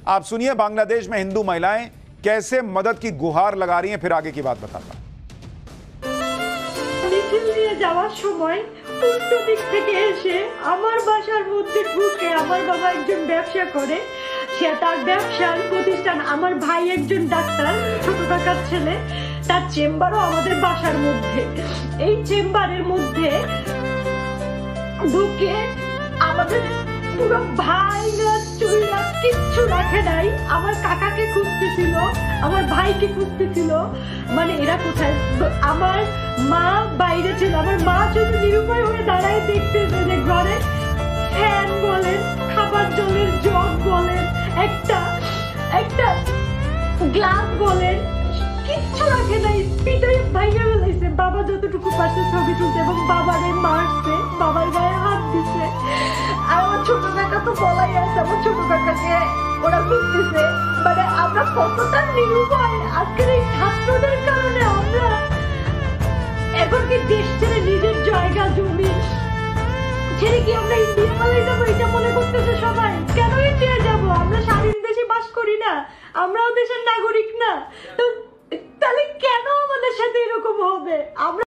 आप सुनिए बांग्लादेश में हिंदू महिलाएं कैसे मदद की गुहार लगा रही हैं, फिर आगे की बात बताता हूं। মিছিল নিয়ে যাওয়ার সময় উল্টো দিক থেকে এসে আমার বাসার মধ্যে ঢুকে, আমার বাবা একজন ব্যবসা করে, সে তার ব্যবসার প্রতিষ্ঠান, আমার ভাই একজন ডাক্তার, ছোট কাকার ছেলে, তার চেম্বারও আমাদের বাসার মধ্যে। এই চেম্বারের মধ্যে ঢুকে আমাদের পুরো ভাইরা চুইরা কিচ্ছু রাখে নাই। আমার কাকাকে খুঁজতেছিল, আমার ভাইকে খুঁজতেছিল, মানে এরা কোথায়। আমার মা বাইরে ছিল, আমার মা শুধু নিরুপায় হয়ে দাঁড়ায় দেখতেছে যে ঘরে ফ্যান বলেন, খাবার জলের জগ বলেন, একটা গ্লাস বলেন, কিচ্ছু রাখে নাই, পিটাই ভাইয়া ফেলাইছে। বাবা যতটুকু পাশে ছবি তুলছে এবং বাবারে মারছে, বাবার গায়ে হাত দিছে। আর আমার ছোট কাকা তো বলাই আছে, আমার ছোট কাকাকে ওরা খুঁজতেছে। মানে আমরা কতটা নিরুপায় আজকের এই ছাত্রদের কারণে। আমরা এখন কি দেশ ছেড়ে নিজের জায়গা জমি ছেড়ে কি আমরা ইন্ডিয়া পালাই যাবো, এটা মনে করতেছে সবাই। কেন ইন্ডিয়া যাবো? আমরা স্বাধীন দেশে বাস করি না? আমরাও দেশের নাগরিক না? তো তাহলে কেন আমাদের সাথে এরকম হবে? আমরা